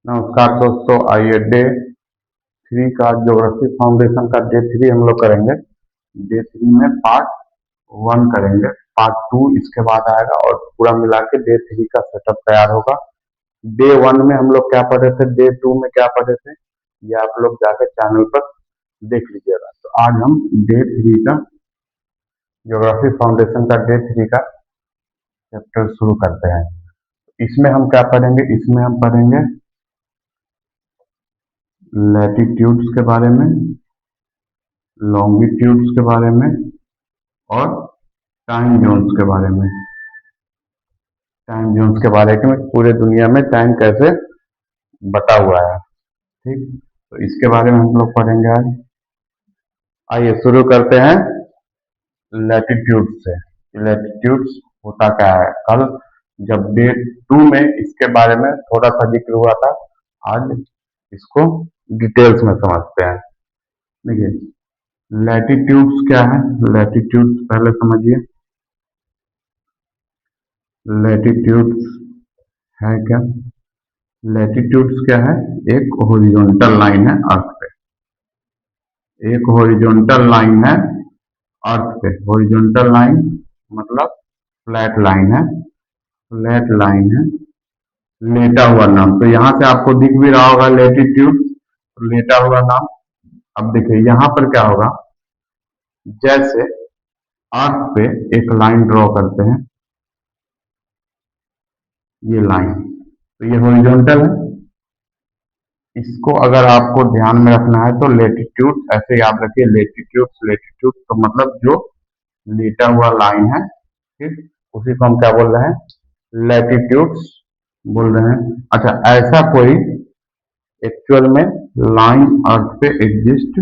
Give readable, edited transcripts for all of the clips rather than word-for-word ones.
नमस्कार दोस्तों, आइए डे 3 का ज्योग्राफी फाउंडेशन का डे 3 हम लोग करेंगे। डे 3 में पार्ट 1 करेंगे, पार्ट 2 इसके बाद आएगा और पूरा मिला के डे 3 का सेटअप तैयार होगा। डे 1 में हम लोग क्या पढ़े थे, डे 2 में क्या पढ़े थे, ये आप लोग जाकर चैनल पर देख लीजिएगा। तो आज हम डे 3 का ज्योग्राफी फाउंडेशन का डे 3 का चैप्टर शुरू करते हैं। इसमें हम क्या पढ़ेंगे, इसमें हम पढ़ेंगे लैटिट्यूड्स के बारे में, लॉन्गिट्यूड्स के बारे में और टाइम जोन्स के बारे में। टाइम जोन्स के बारे में पूरे दुनिया में टाइम कैसे बटा हुआ है, ठीक। तो इसके बारे में हम लोग पढ़ेंगे आज। आइए शुरू करते हैं लैटिट्यूड से। लैटिट्यूड्स होता क्या है, कल जब डे 2 में इसके बारे में थोड़ा सा जिक्र हुआ था, आज इसको डिटेल्स में समझते हैं। देखिए लैटिट्यूड्स क्या है, लैटिट्यूड्स पहले समझिए। लैटिट्यूड्स है क्या, लैटिट्यूड्स क्या है, एक हॉरिजॉन्टल लाइन है अर्थ पे, एक हॉरिजॉन्टल लाइन है अर्थ पे। हॉरिजॉन्टल लाइन मतलब फ्लैट लाइन है, फ्लैट लाइन है, लेटा हुआ नाम। तो यहाँ से आपको दिख भी रहा होगा लैटिट्यूड, लेटा हुआ नाम। अब देखिए यहाँ पर क्या होगा, जैसे अर्थ पे एक लाइन ड्रॉ करते हैं, ये लाइन, तो ये हॉरिजॉन्टल है। इसको अगर आपको ध्यान में रखना है तो लेटिट्यूड ऐसे याद रखिए, लेटिट्यूड लेटिट्यूड तो मतलब जो लेटा हुआ लाइन है, ठीक, उसी को हम क्या बोल रहे हैं, लैटिट्यूड्स बोल रहे हैं। अच्छा, ऐसा कोई एक्चुअल में लाइन अर्थ पे एग्जिस्ट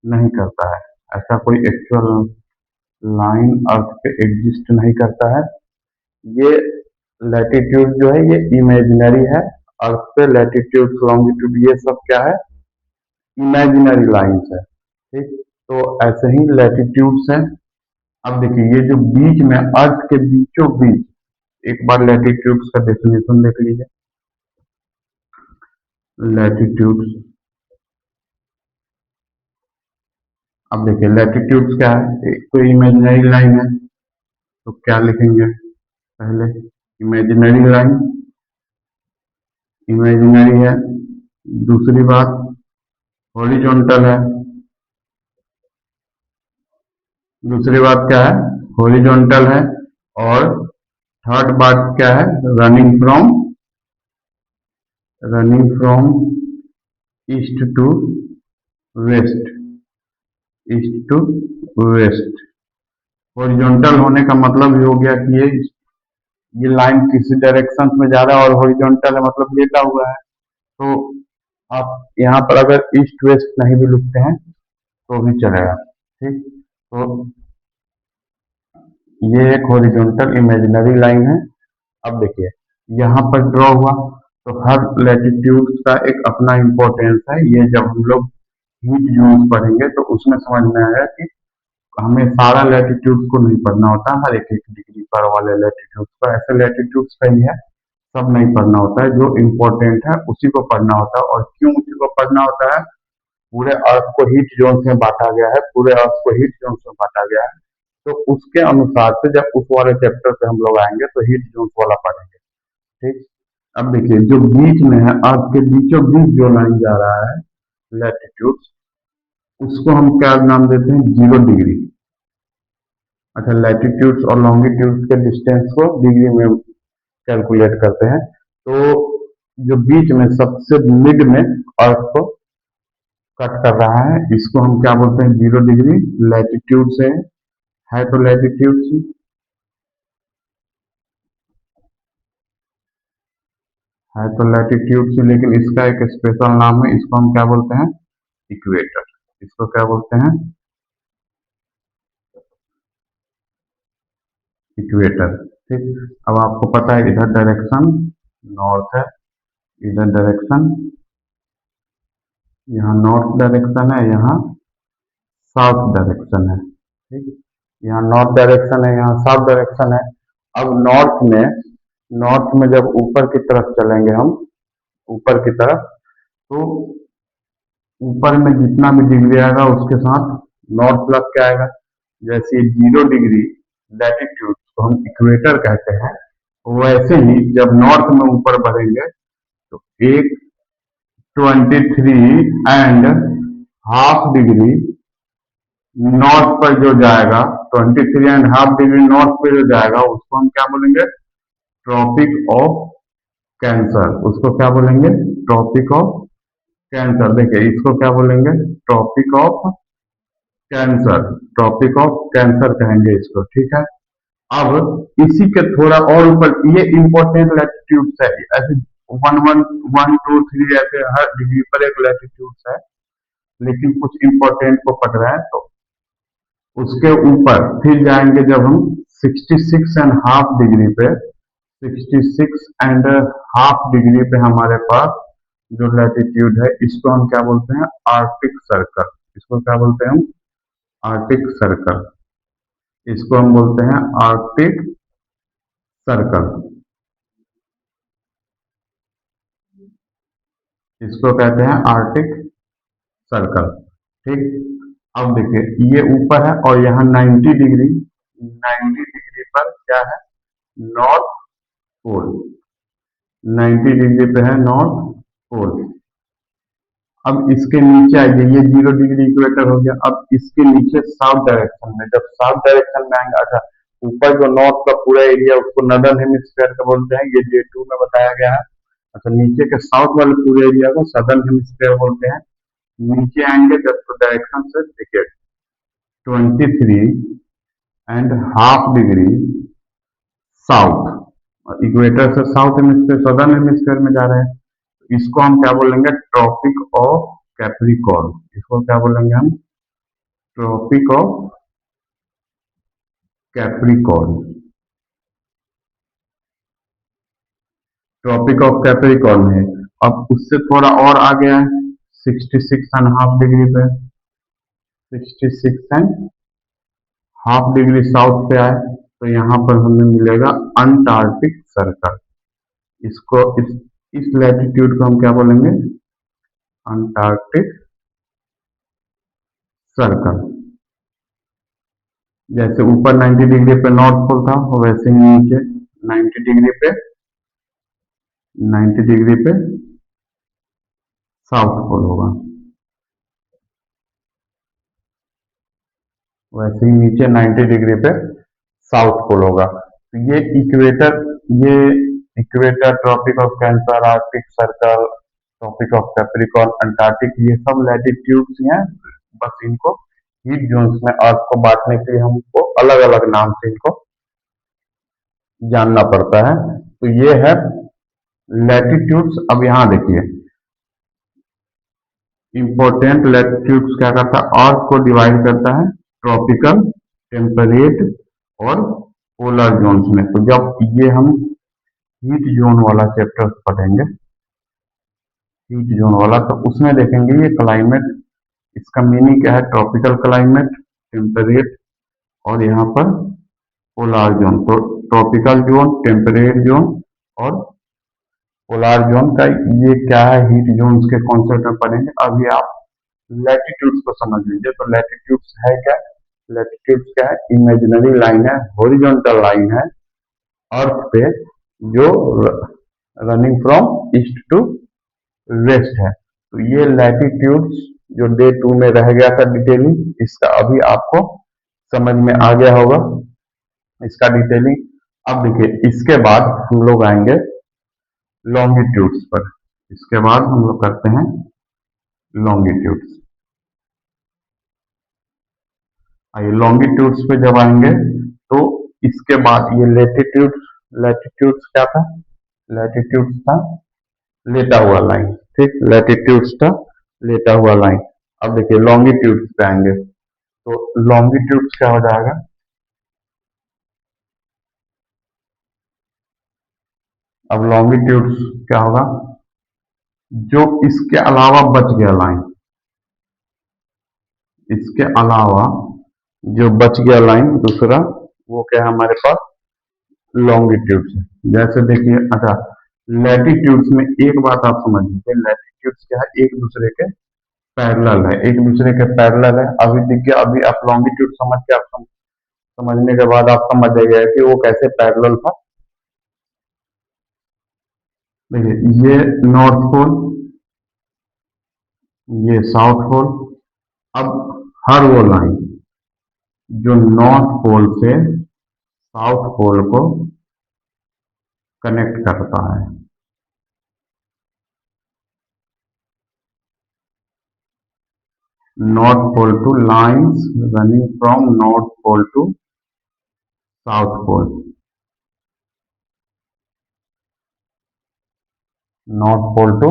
नहीं करता है, ऐसा कोई एक्चुअल लाइन अर्थ पे एग्जिस्ट नहीं करता है। ये लैटिट्यूड जो है ये इमेजिनरी है, अर्थ पे लैटिट्यूड लॉन्गिट्यूड ये सब क्या है, इमेजिनरी लाइंस है, ठीक। तो ऐसे ही लैटिट्यूड्स हैं। अब देखिए ये जो बीच में अर्थ के बीचों बीच, एक बार लैटिट्यूड्स का डेफिनेशन देख लीजिए। लैटिट्यूड्स, अब देखिए लैटिट्यूड्स क्या है, एक तो इमेजिनरी लाइन है, तो क्या लिखेंगे पहले, इमेजिनरी लाइन, इमेजिनरी है। दूसरी बात हॉरिजॉन्टल है, दूसरी बात क्या है, हॉरिजॉन्टल है। और थर्ड बात क्या है, running from east to west, east to west. Horizontal होने का मतलब ये हो गया कि ये लाइन किसी डायरेक्शन में जा रहा है, और हॉरिजॉन्टल है मतलब लेटा हुआ है। तो आप यहाँ पर अगर ईस्ट वेस्ट नहीं भी लिखते हैं तो भी चलेगा, ठीक। तो ये एक हॉरिजॉन्टल इमेजिनरी लाइन है। अब देखिए यहाँ पर ड्रॉ हुआ, तो हर लैटिट्यूड का एक अपना इम्पोर्टेंस है। ये जब हम लोग हीट जोन्स पढ़ेंगे तो उसमें समझ में आएगा कि हमें सारा लैटिट्यूड को नहीं पढ़ना होता, हर एक एक डिग्री पर वाले लैटिट्यूड को, ऐसे लैटिट्यूड कहीं है, सब नहीं पढ़ना होता है। जो इम्पोर्टेंट है उसी को पढ़ना होता है। और क्यों उसी को पढ़ना होता है, पूरे अर्थ को हीट जोन्स में बांटा गया है, पूरे अर्थ को हीट जोन्स में बांटा गया है। तो उसके अनुसार से जब उस वाले चैप्टर पे हम लोग आएंगे तो हीट जोन्स वाला पढ़ेंगे, ठीक। अब देखिए जो बीच में है, अर्थ के बीचों बीच जो लाइन जा रहा है लैटिट्यूड, उसको हम क्या नाम देते हैं, 0 डिग्री। अच्छा, लैटिट्यूड्स और लॉन्गिट्यूड्स के डिस्टेंस को डिग्री में कैलकुलेट करते हैं। तो जो बीच में सबसे मिड में अर्थ को कट कर रहा है, इसको हम क्या बोलते हैं, 0 डिग्री। लैटिट्यूड से है तो लैटिट्यूड से है तो लैटिट्यूड से, लेकिन इसका एक स्पेशल नाम है, इसको हम क्या बोलते हैं, इक्वेटर। इसको क्या बोलते हैं, इक्वेटर, ठीक। अब आपको पता है इधर डायरेक्शन नॉर्थ है, इधर डायरेक्शन, यहाँ नॉर्थ डायरेक्शन है, यहाँ साउथ डायरेक्शन है, ठीक। यहाँ नॉर्थ डायरेक्शन है, यहाँ साउथ डायरेक्शन है। अब नॉर्थ में जब ऊपर की तरफ चलेंगे हम, ऊपर की तरफ। तो ऊपर में जितना भी डिग्री आएगा उसके साथ नॉर्थ प्लस क्या आएगा। जैसे 0 डिग्री लैटिट्यूड को हम इक्वेटर कहते हैं, वैसे ही जब नॉर्थ में ऊपर बढ़ेंगे तो एक 23.5 डिग्री नॉर्थ पर जो जाएगा, 23.5 डिग्री नॉर्थ पे जो जाएगा उसको हम क्या बोलेंगे, ट्रॉपिक ऑफ कैंसर। उसको क्या बोलेंगे, ट्रॉपिक ऑफ कैंसर। देखिए इसको क्या बोलेंगे, tropic of cancer. Tropic of cancer कहेंगे इसको, ठीक है। अब इसी के थोड़ा और ऊपर ये इंपॉर्टेंट लैटिट्यूड्स है, ऐसे 1 1 1 2 3 ऐसे हर डिग्री पर एक लैटिट्यूड्स है, लेकिन कुछ इंपॉर्टेंट को पढ़ रहे हैं तो उसके ऊपर फिर जाएंगे जब हम 66.5 डिग्री पे, 66.5 डिग्री पे हमारे पास जो लैटिट्यूड है इसको हम क्या बोलते हैं, आर्कटिक सर्कल। इसको क्या बोलते हैं हम, आर्कटिक सर्कल। इसको हम बोलते हैं आर्कटिक सर्कल। इसको कहते हैं आर्कटिक सर्कल, ठीक। अब देखिए ये ऊपर है और यहाँ 90 डिग्री, 90 डिग्री पर क्या है, नॉर्थ पोल। 90 डिग्री पे है नॉर्थ पोल। अब इसके नीचे आइए, ये 0 डिग्री इक्वेटर हो गया। अब इसके नीचे साउथ डायरेक्शन में, जब साउथ डायरेक्शन में आएंगे, अच्छा ऊपर जो नॉर्थ का पूरा एरिया उसको नदर्न हेमिस्फीयर का बोलते हैं, ये J2 में बताया गया है। अच्छा नीचे के साउथ वाले पूरे एरिया को सदर्न हेमिस्फीयर बोलते हैं। नीचे आएंगे जब तो डायरेक्शन से देखिए 23.5 डिग्री साउथ, इक्वेटर से साउथ हेमिस्फीयर सदर्न हेमिस्फीयर में जा रहे हैं। इसको हम क्या बोलेंगे, ट्रॉपिक ऑफ कैप्रिकॉर्न। इसको क्या बोलेंगे हम, tropic of Capricorn. Tropic of Capricorn है। अब उससे थोड़ा और आगे है 66.5 डिग्री पे, 66.5 डिग्री साउथ पे आए तो यहाँ पर हमें मिलेगा अंटार्कटिक सर्कल। इसको इस लैटिट्यूड को हम क्या बोलेंगे, अंटार्कटिक सर्कल। जैसे ऊपर 90 डिग्री पे नॉर्थ पोल था वैसे ही नीचे 90 डिग्री पे, 90 डिग्री पे साउथ पोल होगा, वैसे ही नीचे 90 डिग्री पे साउथ पोल होगा। तो ये equator, tropic of Cancer, Arctic circle, tropic of Capricorn, Antarctic, ये सब लैटिट्यूड्स हैं। बस इनको हीट जोन्स में अर्थ को बांटने के लिए हमको अलग अलग नाम से इनको जानना पड़ता है। तो ये है लैटिट्यूड्स। अब यहाँ देखिए इंपॉर्टेंट लैटिट्यूड्स क्या करता है, अर्थ को डिवाइड करता है ट्रॉपिकल, टेम्परेट और पोलर जोन्स में। तो जब ये हम हीट जोन वाला चैप्टर पढ़ेंगे, हीट जोन वाला, तो उसमें देखेंगे ये क्लाइमेट, इसका मीनिंग क्या है, ट्रॉपिकल क्लाइमेट, टेम्परेट और यहाँ पर पोलर जोन। तो ट्रॉपिकल जोन, टेम्परेट जोन और पोलर जोन का ये क्या है, हीट जोन्स के कॉन्सेप्ट में पढ़ेंगे। अभी आप लैटिट्यूड्स को समझ लीजिए। तो लैटिट्यूड्स है क्या, लैटिट्यूड्स क्या है, इमेजिनरी लाइन है, हॉरिजॉन्टल लाइन है अर्थ पे जो running from east to west है। तो ये लैटिट्यूड्स जो Day 2 में रह गया था डिटेलिंग, इसका अभी आपको समझ में आ गया होगा इसका डिटेलिंग। अब देखिए इसके बाद हम लोग आएंगे लॉन्गिट्यूड्स पर। इसके बाद हम लोग करते हैं लॉन्गिट्यूड्स। आइए लॉन्गिट्यूड्स पे जब आएंगे तो इसके बाद ये लैटिट्यूड्स, लैटिट्यूड्स क्या था, लैटिट्यूड्स था लेटा हुआ लाइन, ठीक, लैटिट्यूड्स था लेटा हुआ लाइन। अब देखिए लॉन्गिट्यूड्स पे आएंगे तो लॉन्गिट्यूड्स क्या हो जाएगा, अब लॉन्गिट्यूड्स क्या होगा, जो इसके अलावा बच गया लाइन, इसके अलावा जो बच गया लाइन दूसरा, वो क्या है हमारे पास लॉन्गिट्यूड्स है। जैसे देखिए, अच्छा लैटिट्यूड्स में एक बात आप समझ लीजिए, लैटिट्यूड्स क्या है, एक दूसरे के पैरेलल है, एक दूसरे के पैरेलल है। अभी देखिए, अभी आप लॉन्गिट्यूड समझ के समझने के बाद आप समझ जाइए कि वो कैसे पैरेलल था। देखिए, ये नॉर्थ पोल, ये साउथ पोल। अब हर वो लाइन जो नॉर्थ पोल से साउथ पोल को कनेक्ट करता है, north pole two lines running from north pole to south pole, north pole to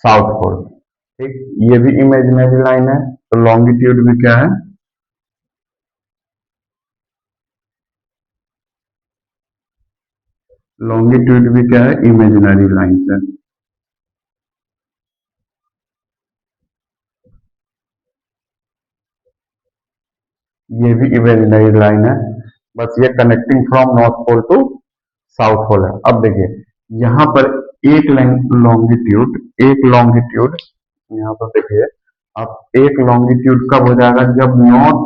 south pole. ठीक, ये भी इमेजिनरी लाइन है, तो लॉन्गिट्यूड भी क्या है, लॉन्गिट्यूड भी क्या है, इमेजिनरी लाइन है। ये भी इमेजिनरी लाइन है, बस ये connecting from north pole to south pole है। अब देखिए, यहाँ पर एक लॉन्गिट्यूड, एक लॉन्गिट्यूड, यहाँ पर देखिए, अब एक लॉन्गिट्यूड कब हो जाएगा, जब नॉर्थ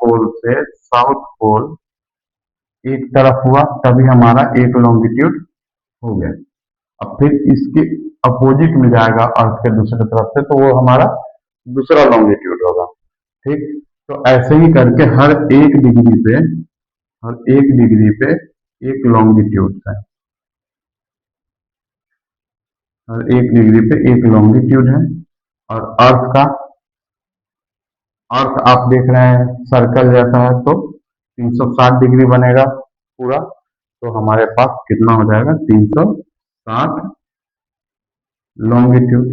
पोल से साउथ पोल एक तरफ हुआ, तभी हमारा एक लॉन्गिट्यूड हो गया। अब फिर इसके अपोजिट में जाएगा अर्थ के दूसरी तरफ से, तो वो हमारा दूसरा लॉन्गिट्यूड होगा। ठीक, तो ऐसे ही करके हर एक डिग्री पे एक लॉन्गिट्यूड है, हर एक डिग्री पे एक लॉन्गिट्यूड है। और अर्थ आप देख रहे हैं सर्कल जैसा है, तो 360 डिग्री बनेगा पूरा, तो हमारे पास कितना हो जाएगा, 360 लॉन्गिट्यूड,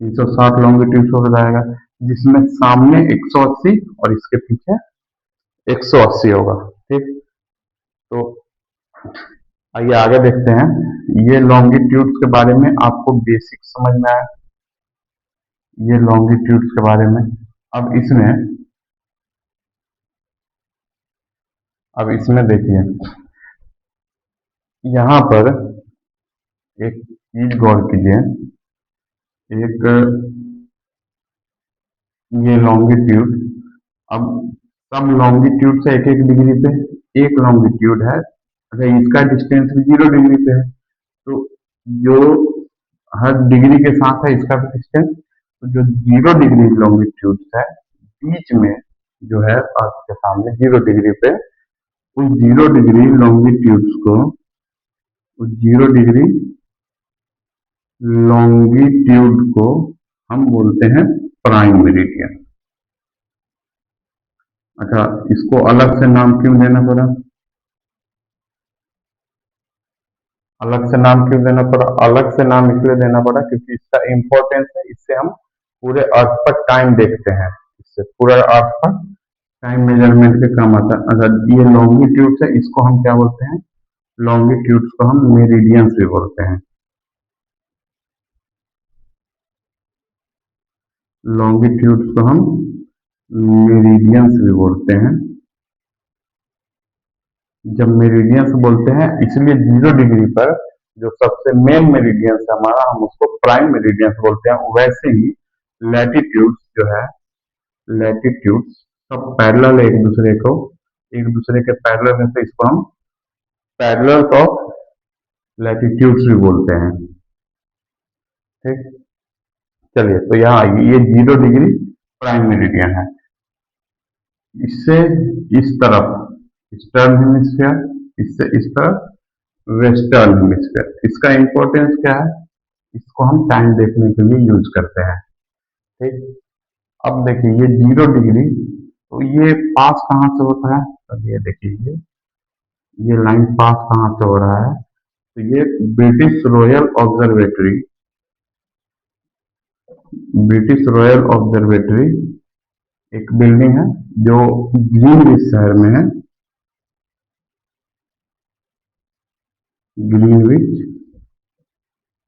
360 लॉन्गिट्यूड हो जाएगा, जिसमें सामने 180 और इसके पीछे 180 होगा। ठीक, तो आइए आगे देखते हैं। ये लॉन्गिट्यूड्स के बारे में आपको बेसिक समझ में आया, ये लॉन्गिट्यूड्स के बारे में। अब इसमें अब इसमें देखिए, यहाँ पर एक चीज गौर कीजिए, एक ये लॉन्गिट्यूड, अब सब लॉन्गिट्यूड से एक एक डिग्री पे एक लॉन्गिट्यूड है, अच्छा इसका डिस्टेंस भी 0 डिग्री पे है, तो जो हर डिग्री के साथ है इसका भी डिस्टेंस, तो जो 0 डिग्री लॉन्गिट्यूड है बीच में, जो है अर्थ के सामने 0 डिग्री पे, उस 0 डिग्री लॉन्गिट्यूड्स को, उस 0 डिग्री लॉन्गिट्यूड को हम बोलते हैं प्राइम मेरिडियन। अच्छा, इसको अलग से नाम क्यों देना पड़ा, अलग से नाम क्यों देना पड़ा, अलग से नाम इसलिए देना पड़ा क्योंकि इसका इंपॉर्टेंस है, इससे हम पूरे अर्थ पर टाइम देखते हैं, इससे पूरा अर्थ पर टाइम मेजरमेंट के काम आता है। अगर ये लॉन्गिट्यूड है, इसको हम क्या बोलते हैं, लॉन्गिट्यूड्स को हम मेरिडियंस भी बोलते हैं, लॉन्गिट्यूड्स को हम मेरिडियंस भी बोलते हैं। जब मेरिडियंस बोलते हैं, इसलिए 0 डिग्री पर जो सबसे मेन मेरिडियंस है हमारा, हम उसको प्राइम मेरिडियंस बोलते हैं। वैसे ही लैटिट्यूड्स जो है, लैटिट्यूड्स सब पैरेलल है एक दूसरे को, एक दूसरे के पैरेलल में, से इसको हम पैरेलल ऑफ लैटिट्यूड्स भी बोलते हैं। ठीक, चलिए, तो यहाँ आइए, ये 0 डिग्री प्राइम मेरिडियन है, इससे इस तरफ ईस्टर्न हेमिस्फीयर, इससे इस तरफ वेस्टर्न हेमिस्फीयर। इसका इंपॉर्टेंस क्या है, इसको हम टाइम देखने के लिए यूज करते हैं। ठीक, अब देखिए, ये 0 डिग्री, तो ये पास कहाँ से होता है, तो ये देखिए, ये लाइन पास कहाँ से हो रहा है, तो ये British royal observatory, British royal observatory एक बिल्डिंग है जो ग्रीनविच शहर में है, ग्रीनविच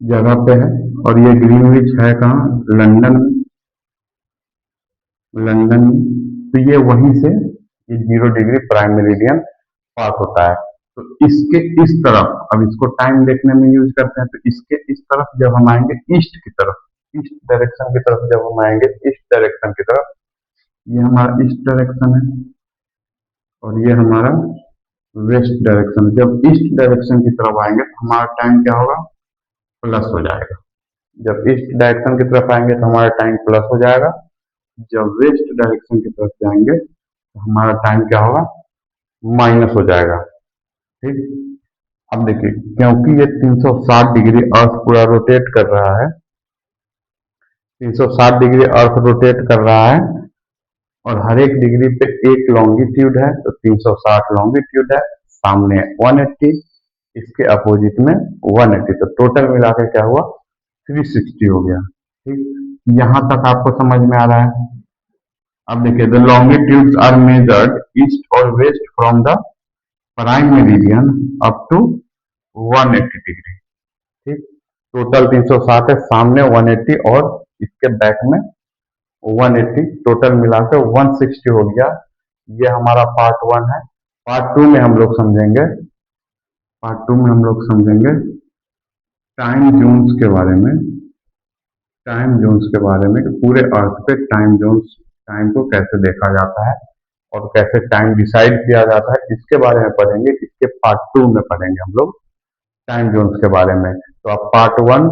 जगह पे है। और ये ग्रीनविच है कहाँ, लंदन में, लंदन में। तो ये वहीं से ये 0 डिग्री प्राइम मेरिडियन पास होता है। तो इसके इस तरफ, अब इसको टाइम देखने में यूज करते हैं, तो इसके इस तरफ जब हम आएंगे ईस्ट की तरफ, ईस्ट डायरेक्शन की तरफ जब हम आएंगे, ईस्ट डायरेक्शन की तरफ, ये हमारा ईस्ट डायरेक्शन है और ये हमारा वेस्ट डायरेक्शन। जब ईस्ट डायरेक्शन की तरफ आएंगे तो हमारा टाइम क्या होगा, प्लस हो जाएगा। जब ईस्ट डायरेक्शन की तरफ आएंगे तो हमारा टाइम प्लस हो जाएगा। जब वेस्ट डायरेक्शन की तरफ जाएंगे तो हमारा टाइम क्या होगा, माइनस हो जाएगा। ठीक, अब देखिए, क्योंकि ये 360 डिग्री अर्थ पूरा रोटेट कर रहा है, 360 डिग्री अर्थ रोटेट कर रहा है और हर एक डिग्री पे एक लॉन्गिट्यूड है, तो 360 लॉन्गिट्यूड है, सामने 180, इसके अपोजिट में 180, तो टोटल मिला के क्या हुआ, 360 हो गया। ठीक, यहां तक आपको समझ में आ रहा है। अब देखिए, the longitudes are measured east और west from the prime meridian up to 180 degree. ठीक, टोटल 360 है, सामने 180 और इसके बैक में 180, टोटल मिला के 160 हो गया। ये हमारा पार्ट 1 है। पार्ट 2 में हम लोग समझेंगे, पार्ट 2 में हम लोग समझेंगे टाइम जोन्स के बारे में, टाइम जोन्स के बारे में कि पूरे अर्थ पे टाइम जोन्स, टाइम को कैसे देखा जाता है और कैसे टाइम डिसाइड किया जाता है, इसके बारे में पढ़ेंगे। इसके पार्ट 2 में पढ़ेंगे हम लोग टाइम जोन्स के बारे में। तो आप पार्ट 1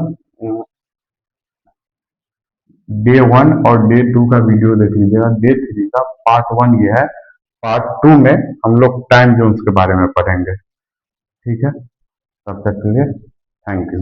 डे 1 और डे 2 का वीडियो देख लीजिएगा। डे 3 का पार्ट 1 ये है। पार्ट 2 में हम लोग टाइम जोन्स के बारे में पढ़ेंगे। ठीक है, तब तक के लिए थैंक यू।